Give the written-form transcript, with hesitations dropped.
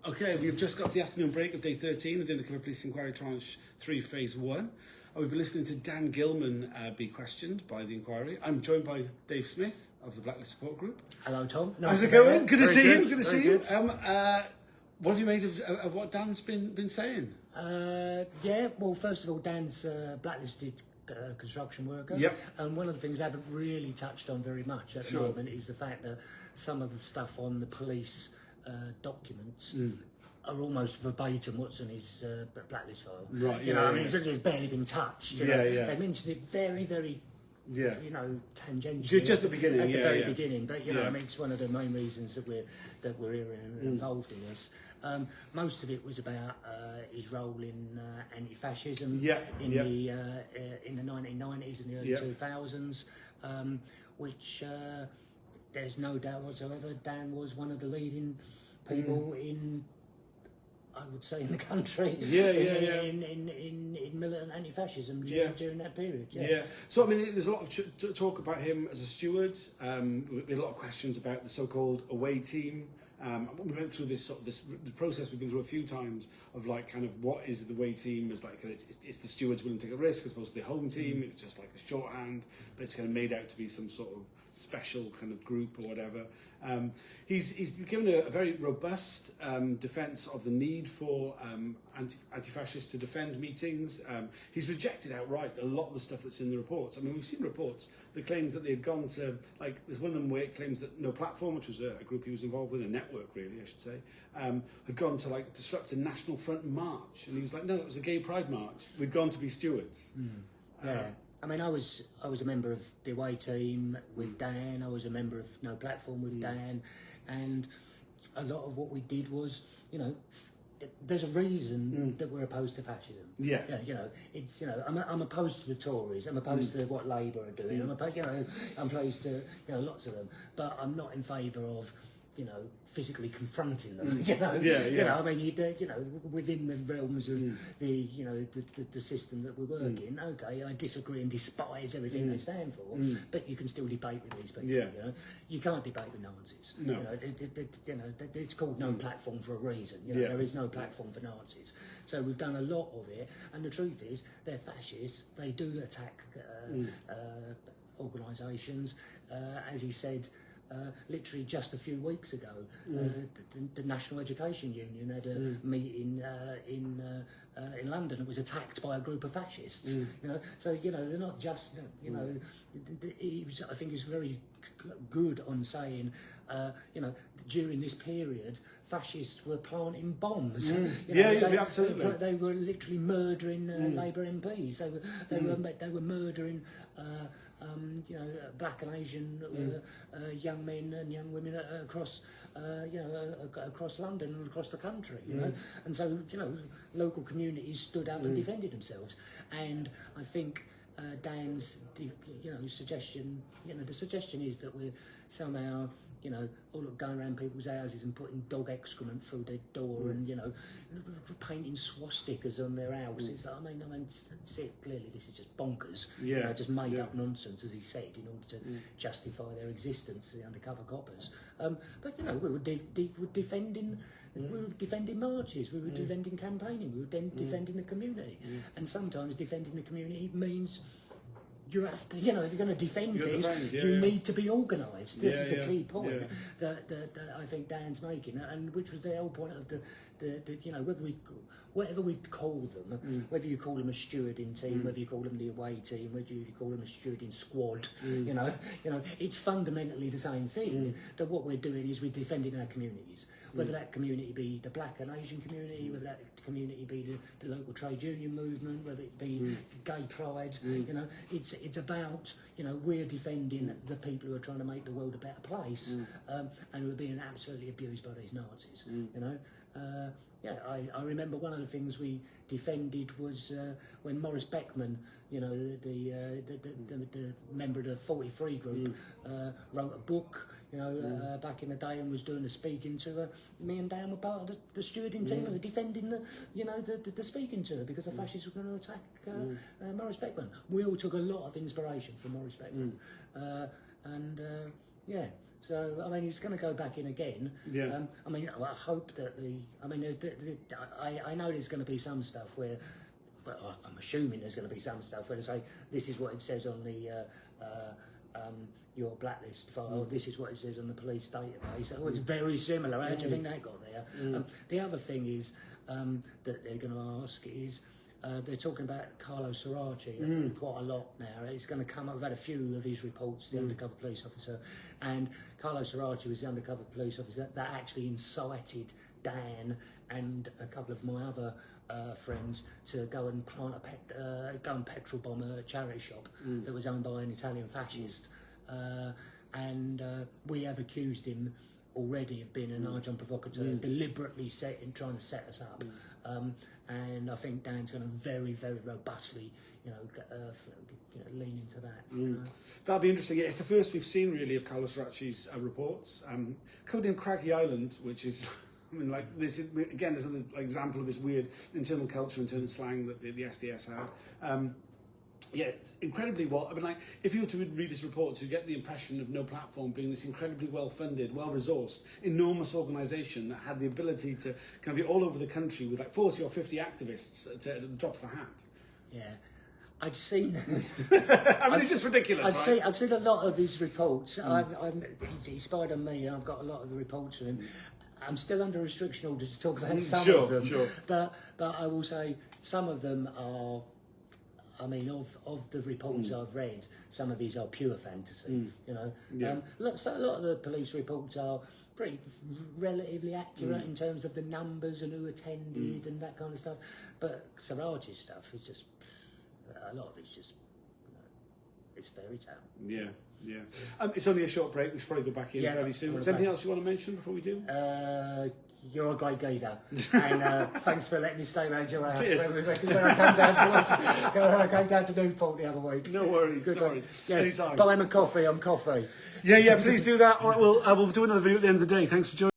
Okay, we've just got the afternoon break of day 13 of the Undercover Policing Inquiry Tranche 3, Phase 1. And we've been listening to Dan Gilman be questioned by the inquiry. I'm joined by Dave Smith of the Blacklist Support Group. Hello, Tom. How's it going? Good to see you. Good to see you. What have you made of what Dan's been saying? Yeah, well, first of all, Dan's blacklisted construction worker. Yep. And one of the things I haven't really touched on very much at the moment is the fact that some of the stuff on the police documents are almost verbatim what's on his blacklist file. Right, you know, I mean, it's barely been touched. You know? They mentioned it very, you know, tangentially. Just the beginning, at the very beginning. But you know, I mean, it's one of the main reasons that we're here and involved in this. Most of it was about his role in anti-fascism in the 1990s and the early 2000s, which there's no doubt whatsoever Dan was one of the leading people in, I would say, in the country. In militant anti-fascism during that period. So I mean, there's a lot of talk about him as a steward. We had a lot of questions about the so-called away team. We went through the process we've been through a few times of like kind of what is the away team as like it's the stewards willing to take a risk as opposed to the home team. It's just like a shorthand, but it's kind of made out to be some sort of special kind of group or whatever. He's given a very robust defence of the need for anti-fascists to defend meetings. He's rejected outright a lot of the stuff that's in the reports. I mean, we've seen reports that claims that they had gone to, like, there's one of them where it claims that No Platform, which was a group he was involved with, a network really, I should say, had gone to like disrupt a National Front march, and he was like, no, it was a gay pride march. We'd gone to be stewards. I mean, I was a member of the away team with Dan. I was a member of No Platform with Dan, and a lot of what we did was, you know, there's a reason that we're opposed to fascism. You know, it's, you know, I'm opposed to the Tories. I'm opposed to what Labour are doing. I'm opposed, you know, I'm opposed to, you know, lots of them. But I'm not in favour of, you know, physically confronting them. You know, you know, I mean, you know, within the realms of the, you know, the system that we're working. Okay, I disagree and despise everything they stand for, but you can still debate with these people. You know, you can't debate with Nazis. No. You know, you know, it's called No Platform for a reason. You know, there is no platform for Nazis. So we've done a lot of it, and the truth is, they're fascists. They do attack organisations, as he said. Literally just a few weeks ago, the National Education Union had a meeting in London. It was attacked by a group of fascists. You know, so you know they're not just. You know, I think he was very good on saying, you know, during this period, fascists were planting bombs. You know, absolutely. They were literally murdering Labour MPs. They were murdering. You know, black and Asian young men and young women across, you know, across London and across the country. You know, and so you know, local communities stood up and defended themselves. And I think Dan's, you know, suggestion. You know, the suggestion is that we're somehow, you know, all going around people's houses and putting dog excrement through their door and, you know, painting swastikas on their houses. I mean, clearly this is just bonkers. You know, just made up nonsense, as he said, in order to justify their existence, the undercover coppers. But you know, we were defending. We were defending marches. We were defending campaigning. We were defending the community. And sometimes defending the community means. You have to, you know, if you're going to defend things, you need to be organised. This is the key point that I think Dan's making, and which was the whole point of the you know, whatever we call them, whether you call them a stewarding team, whether you call them the away team, whether you call them a stewarding squad, you know, it's fundamentally the same thing. That what we're doing is we're defending our communities. Whether that community be the black and Asian community, whether that community be the local trade union movement, whether it be gay pride, you know, it's about, you know, we're defending the people who are trying to make the world a better place, and who are being absolutely abused by these Nazis, you know. I remember one of the things we defended was when Maurice Beckman, you know, the member of the 43 group, wrote a book, you know, back in the day and was doing a speaking tour. Me and Dan were part of the stewarding team who were defending the speaking tour because the fascists were going to attack Maurice Beckman. We all took a lot of inspiration from Maurice Beckman, So, I mean, he's going to go back in again. Yeah. I mean, I hope that I know there's going to be some stuff where, well, I'm assuming there's going to be some stuff where they say, this is what it says on the your blacklist file, this is what it says on the police database. Oh, it's very similar. How do you think that got there? The other thing is that they're going to ask is, they're talking about Carlo Soracchi quite a lot now. It's going to come up. I've had a few of his reports, the undercover police officer, and Carlo Soracchi was the undercover police officer that actually incited Dan and a couple of my other friends to go and go and petrol bomb a charity shop that was owned by an Italian fascist. And we have accused him already of being an agent provocateur, deliberately trying to set us up. And I think Dan's going to very, very robustly, lean into that. That'll be interesting. Yeah, it's the first we've seen really of Carlo Soracchi's reports. Covered in Craggy Island, which is, I mean, like this is, again, there's another example of this weird internal culture, internal slang that the SDS had. Yeah, it's incredibly well. I mean, like, if you were to read his reports, you get the impression of No Platform being this incredibly well-funded, well-resourced, enormous organisation that had the ability to kind of be all over the country with like 40 or 50 activists at the drop of a hat. Yeah, I've seen. I mean, it's just ridiculous. I've seen a lot of his reports. He spied on me, and I've got a lot of the reports of him. I'm still under restriction orders to talk about some of them. Sure. But I will say some of them are. I mean, of the reports I've read, some of these are pure fantasy. So a lot of the police reports are pretty relatively accurate in terms of the numbers and who attended and that kind of stuff. But Soracchi's stuff is just a lot of it's just it's fairy tale. Yeah. It's only a short break. We should probably go back in fairly soon. Is there anything else you want to mention before we do? You're a great geezer, and thanks for letting me stay around your house when I came down to Newport the other week. No worries. Yes, Anytime. buy him a coffee. I'm coffee. Yeah. Please do that. All right. We'll do another video at the end of the day. Thanks for joining.